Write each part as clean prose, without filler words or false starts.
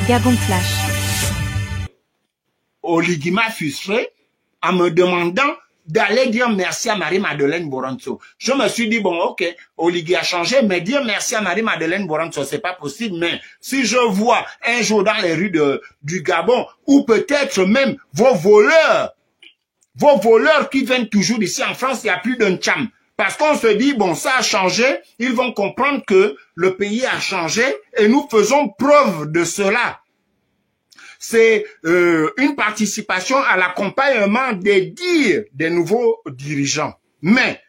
Gabon Flash. Oligui m'a frustré en me demandant d'aller dire merci à Marie-Madeleine Boronzo. Je me suis dit, bon, ok, Oligui a changé, mais dire merci à Marie-Madeleine Boronzo, c'est pas possible. Mais si je vois un jour dans les rues du Gabon, ou peut-être même vos voleurs qui viennent toujours d'ici en France, il n'y a plus d'un tcham. Parce qu'on se dit, bon, ça a changé, ils vont comprendre que le pays a changé et nous faisons preuve de cela. C'est une participation à l'accompagnement des dires des nouveaux dirigeants. Mais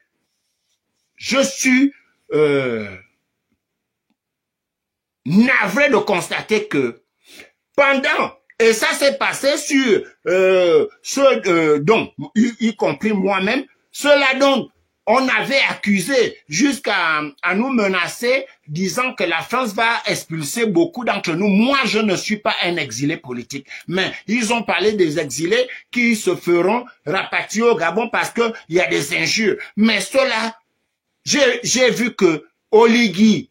je suis navré de constater que pendant, et ça s'est passé sur donc, y compris moi-même, cela donc, on avait accusé jusqu'à nous menacer, disant que la France va expulser beaucoup d'entre nous. Moi, je ne suis pas un exilé politique. Mais ils ont parlé des exilés qui se feront rapatrier au Gabon parce qu'il y a des injures. Mais cela, j'ai vu que Oligui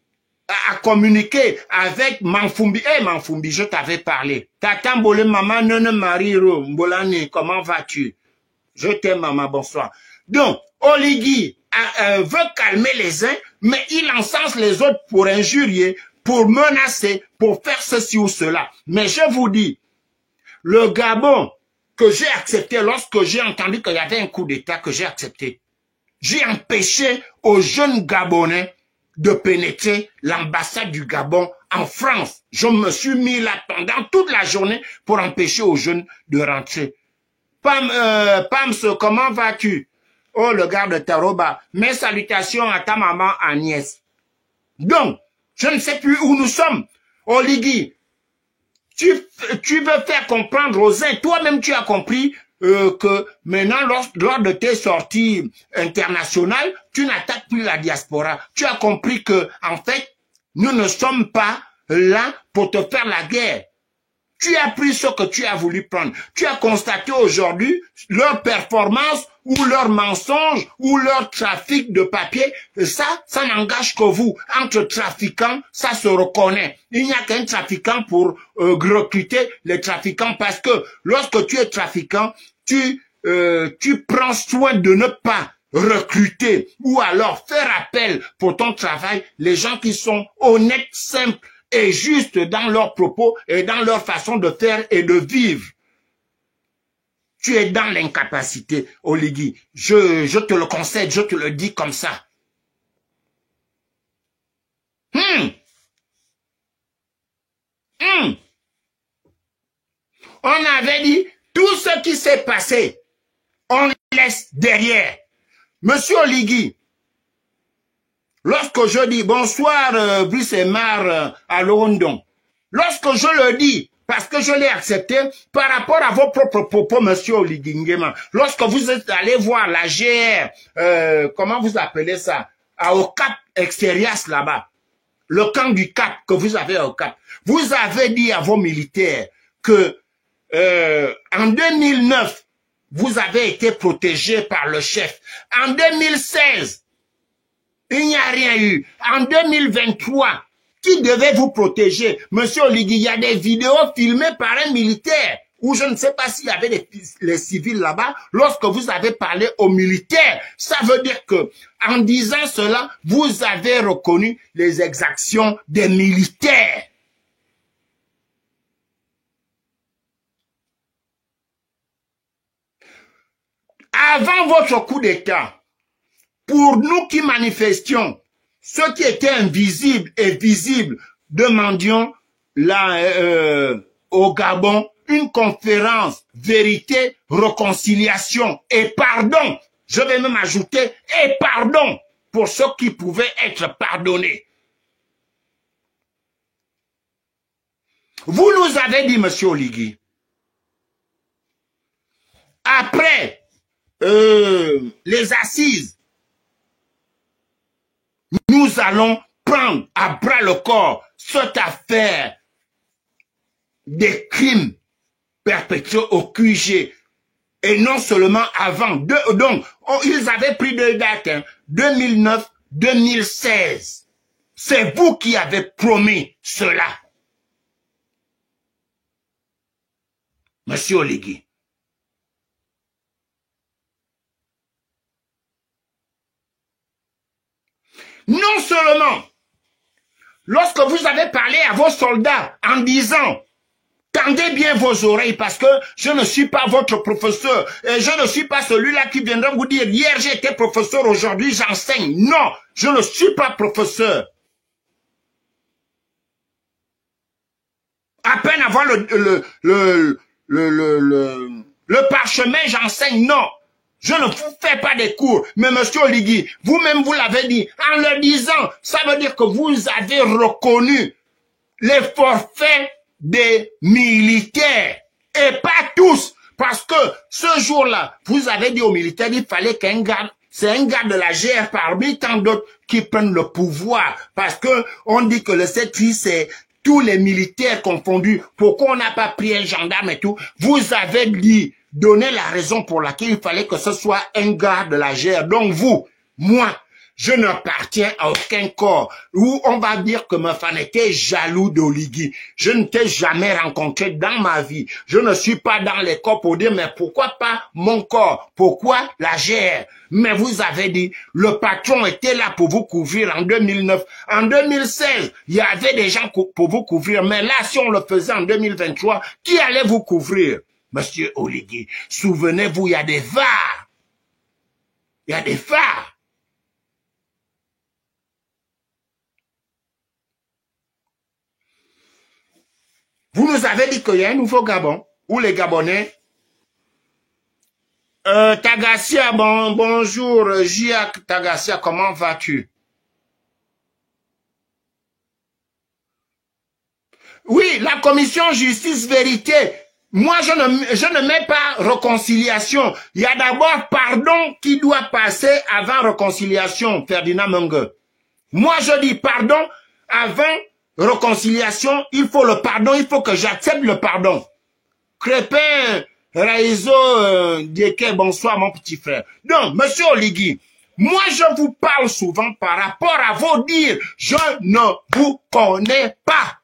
a communiqué avec Manfumbi. Eh, Manfumbi, je t'avais parlé. Tata Mbole, maman, nene Mariro, Mbolani, comment vas-tu? Je t'aime, maman, bonsoir. Donc, Oligui veut calmer les uns, mais il encense les autres pour injurier, pour menacer, pour faire ceci ou cela. Mais je vous dis, le Gabon que j'ai accepté lorsque j'ai entendu qu'il y avait un coup d'État que j'ai accepté, j'ai empêché aux jeunes Gabonais de pénétrer l'ambassade du Gabon en France. Je me suis mis là pendant toute la journée pour empêcher aux jeunes de rentrer. Pams, comment vas-tu? Oh, le gars de Taroba, mes salutations à ta maman Agnès. Donc, je ne sais plus où nous sommes. Oligui, tu veux faire comprendre aux uns, toi-même tu as compris que maintenant, lors de tes sorties internationales, tu n'attaques plus la diaspora. Tu as compris que, en fait, nous ne sommes pas là pour te faire la guerre. Tu as pris ce que tu as voulu prendre. Tu as constaté aujourd'hui leur performance ou leur mensonge ou leur trafic de papier. Ça n'engage que vous. Entre trafiquants, ça se reconnaît. Il n'y a qu'un trafiquant pour recruter les trafiquants parce que lorsque tu es trafiquant, tu prends soin de ne pas recruter ou alors faire appel pour ton travail les gens qui sont honnêtes, simples, et juste dans leurs propos et dans leur façon de faire et de vivre. Tu es dans l'incapacité, Oligui. Je te le concède, je te le dis comme ça. On avait dit, tout ce qui s'est passé, on laisse derrière. Monsieur Oligui, lorsque je dis bonsoir, Brice et Mar à London, lorsque je le dis, parce que je l'ai accepté, par rapport à vos propres propos, monsieur Oligui Nguema, lorsque vous êtes allé voir la GR, comment vous appelez ça, au Cap Extérias là-bas, le camp du Cap que vous avez au Cap, vous avez dit à vos militaires que en 2009, vous avez été protégés par le chef. En 2016, il n'y a rien eu. En 2023, qui devait vous protéger? Monsieur Oligui, il y a des vidéos filmées par un militaire, ou je ne sais pas s'il y avait les civils là-bas, lorsque vous avez parlé aux militaires. Ça veut dire que, en disant cela, vous avez reconnu les exactions des militaires. Avant votre coup d'État, pour nous qui manifestions, ceux qui étaient invisibles et visibles, demandions là, au Gabon une conférence vérité, réconciliation et pardon. Je vais même ajouter et pardon pour ceux qui pouvaient être pardonnés. Vous nous avez dit, monsieur Oligui, après les assises, nous allons prendre à bras le corps cette affaire des crimes perpétrés au QG. Et non seulement avant. Donc, ils avaient pris deux dates, hein, 2009, 2016. C'est vous qui avez promis cela. Monsieur Oligui. Non seulement, lorsque vous avez parlé à vos soldats en disant, tendez bien vos oreilles parce que je ne suis pas votre professeur et je ne suis pas celui-là qui viendra vous dire, hier j'ai été professeur, aujourd'hui j'enseigne. Non, je ne suis pas professeur. À peine avant le parchemin, j'enseigne. Non, je ne vous fais pas des cours. Mais monsieur Oligui, vous-même vous l'avez dit, en le disant, ça veut dire que vous avez reconnu les forfaits des militaires. Et pas tous. Parce que ce jour-là, vous avez dit aux militaires, il fallait qu'un garde, c'est un garde de la GR parmi tant d'autres qui prennent le pouvoir. Parce que on dit que le 7-8, c'est tous les militaires confondus. Pourquoi on n'a pas pris un gendarme et tout? Vous avez dit, donné la raison pour laquelle il fallait que ce soit un garde de la GR. Donc vous, moi, je n'appartiens à aucun corps où on va dire que ma femme était jaloux d'Oligui. Je ne t'ai jamais rencontré dans ma vie. Je ne suis pas dans les corps pour dire, mais pourquoi pas mon corps? Pourquoi la GR? Mais vous avez dit, le patron était là pour vous couvrir en 2009. En 2016, il y avait des gens pour vous couvrir. Mais là, si on le faisait en 2023, qui allait vous couvrir? Monsieur Oligui, souvenez-vous, il y a des phares. Il y a des phares. Vous nous avez dit qu'il y a un nouveau Gabon, où les Gabonais... Tagassia, bonjour, Jiak Tagassia, comment vas-tu? Oui, la commission justice-vérité, moi je ne mets pas réconciliation. Il y a d'abord pardon qui doit passer avant réconciliation, Ferdinand Mungue. Moi je dis pardon avant réconciliation, il faut le pardon, il faut que j'accepte le pardon. Crépin, Raizo, Dieke, bonsoir mon petit frère. Donc, monsieur Oligui, moi je vous parle souvent par rapport à vos dires. Je ne vous connais pas.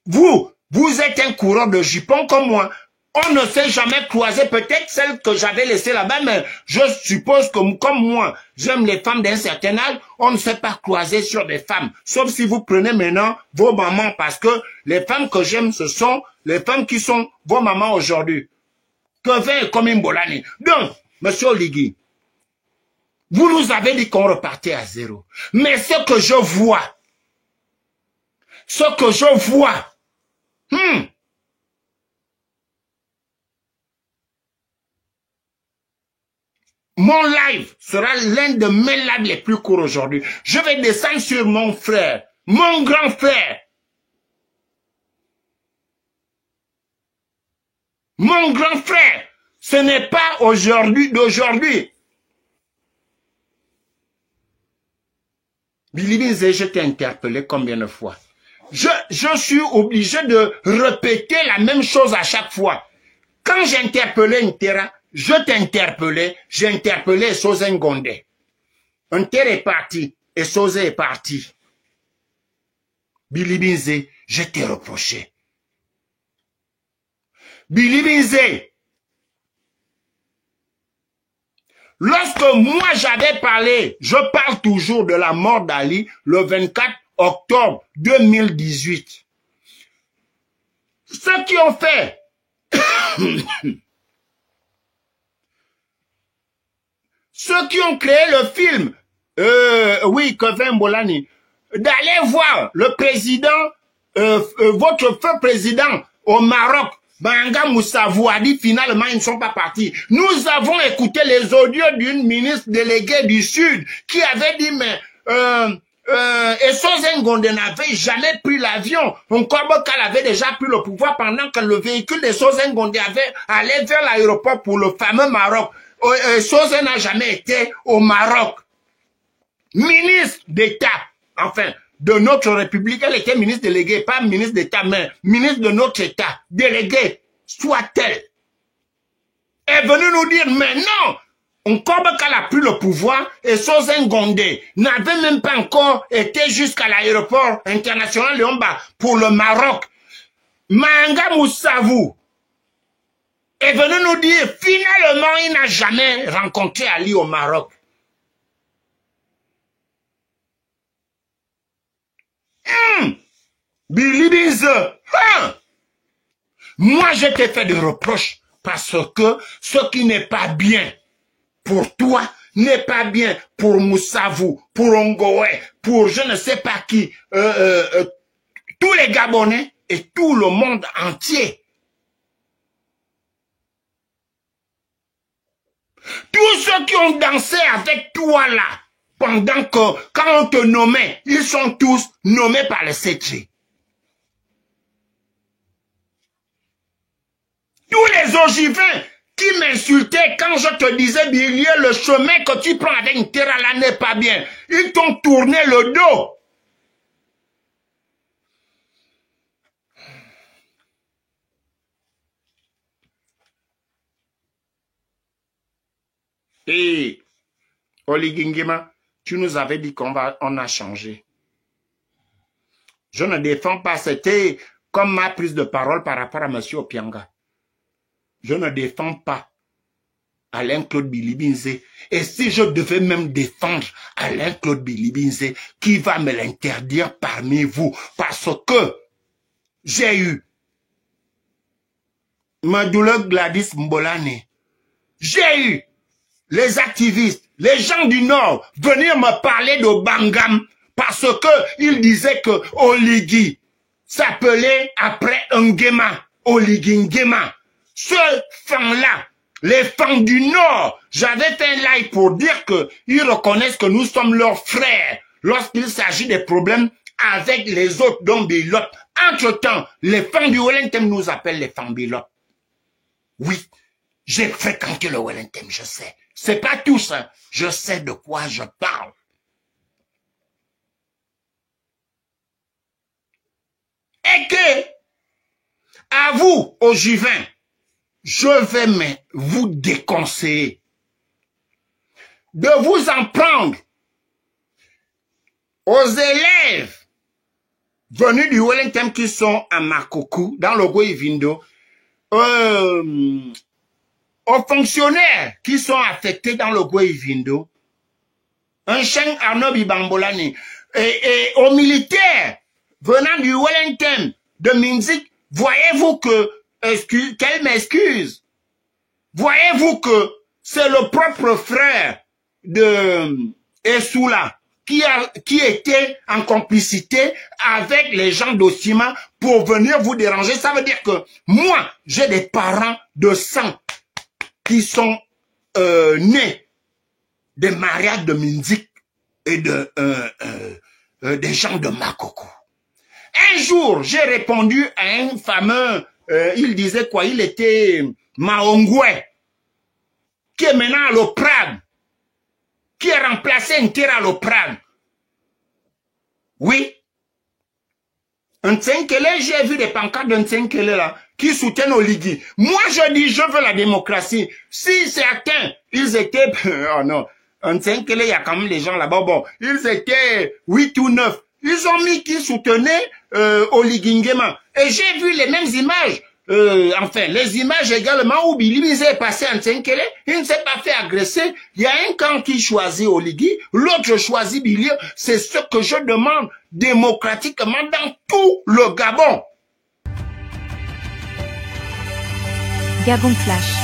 Vous êtes un coureur de jupons comme moi. On ne s'est jamais croisé, peut-être celle que j'avais laissée là-bas, mais je suppose que comme moi, j'aime les femmes d'un certain âge, on ne s'est pas croisé sur des femmes. Sauf si vous prenez maintenant vos mamans, parce que les femmes que j'aime, ce sont les femmes qui sont vos mamans aujourd'hui. Kevin et Komim Bolani. Donc, monsieur Oligui, vous nous avez dit qu'on repartait à zéro. Mais ce que je vois, mon live sera l'un de mes lives les plus courts aujourd'hui. Je vais descendre sur mon frère, mon grand frère. Mon grand frère, ce n'est pas aujourd'hui d'aujourd'hui. Billy Binze, je t'ai interpellé combien de fois? Je suis obligé de répéter la même chose à chaque fois. Quand j'interpellais Intera, je t'interpellais, j'ai interpellé Sozen Gondé. Intera est parti et Sosé est parti. Billy Binze, je t'ai reproché. Billy Binze, lorsque moi j'avais parlé, je parle toujours de la mort d'Ali le 24 octobre 2018. Ceux qui ont fait ceux qui ont créé le film, oui, Kevin Bolani, d'aller voir le président, votre feu président au Maroc, Banga Moussa Vouadi, finalement, ils ne sont pas partis. Nous avons écouté les audios d'une ministre déléguée du Sud qui avait dit, mais et Sozen Gondé n'avait jamais pris l'avion. Nkorbokal avait déjà pris le pouvoir pendant que le véhicule de Sozen Gondé allait vers l'aéroport pour le fameux Maroc. Sozen n'a jamais été au Maroc. Ministre d'État, enfin, de notre République, elle était ministre déléguée, pas ministre d'État, mais ministre de notre État, déléguée, soit-elle. Est venue nous dire, mais non, Nkorbokal a pris le pouvoir et Sozen Gondé n'avait même pas encore été jusqu'à l'aéroport international Léomba pour le Maroc. Manga Moussavou, est venu nous dire, finalement, il n'a jamais rencontré Ali au Maroc. Billy Biz, moi je t'ai fait des reproches parce que ce qui n'est pas bien pour toi n'est pas bien pour Moussavou, pour Ongowe, pour je ne sais pas qui, tous les Gabonais et tout le monde entier. Tous ceux qui ont dansé avec toi là, pendant que, quand on te nommait, ils sont tous nommés par le CG. Tous les ogivins qui m'insultaient quand je te disais, Billy, le chemin que tu prends avec une terre là n'est pas bien. Ils t'ont tourné le dos. Et Oligingema, tu nous avais dit qu'on a changé. Je ne défends pas, c'était comme ma prise de parole par rapport à M. Opianga. Je ne défends pas Alain-Claude Bilibinze. Et si je devais même défendre Alain-Claude Bilibinze, qui va me l'interdire parmi vous? Parce que j'ai eu ma douleur Gladys Mbolane. J'ai eu les activistes, les gens du Nord, venir me parler de Bangam parce que ils disaient que Oligui s'appelait après Nguema, Oligui Nguema. Ce fan-là, les fans du Nord, j'avais fait un live pour dire qu'ils reconnaissent que nous sommes leurs frères lorsqu'il s'agit des problèmes avec les autres dont Bilot. Entre-temps, les fans du Wellington nous appellent les fans Bilot. Oui, j'ai fréquenté le Wellington, je sais. C'est pas tout ça. Je sais de quoi je parle. Et que, à vous, aux Juvins, je vais vous déconseiller de vous en prendre aux élèves venus du Wellington qui sont à Makoku, dans le Goïvindo, aux fonctionnaires qui sont affectés dans le Goïvindo, un chien Arnaud Bibambolani, et aux militaires venant du Wellington, de Minzik, voyez-vous que, qu'elle m'excuse, voyez-vous que c'est le propre frère de Essoula qui était en complicité avec les gens d'Ossima pour venir vous déranger. Ça veut dire que moi, j'ai des parents de sang qui sont nés des mariages de Minzik et des gens de Makoko. Un jour, j'ai répondu à un fameux, il disait quoi, il était Maongwe, qui est maintenant à l'Oprag, qui a remplacé Ntera à l'Oprag. Oui. Ntsenkele, j'ai vu des pancartes de Ntsenkele là, qui soutiennent Oligui. Moi, je dis, je veux la démocratie. Si certains, ils étaient, oh non, Ntsenkele, il y a quand même des gens là-bas, bon, ils étaient 8 ou 9. Ils ont mis qui soutenaient Oligui Nguema. Et j'ai vu les mêmes images. Enfin, les images également où Billy Bize est passé en Ntsenkele, il ne s'est pas fait agresser. Il y a un camp qui choisit Oligui, l'autre choisit Billy. C'est ce que je demande démocratiquement dans tout le Gabon. Gabon Flash.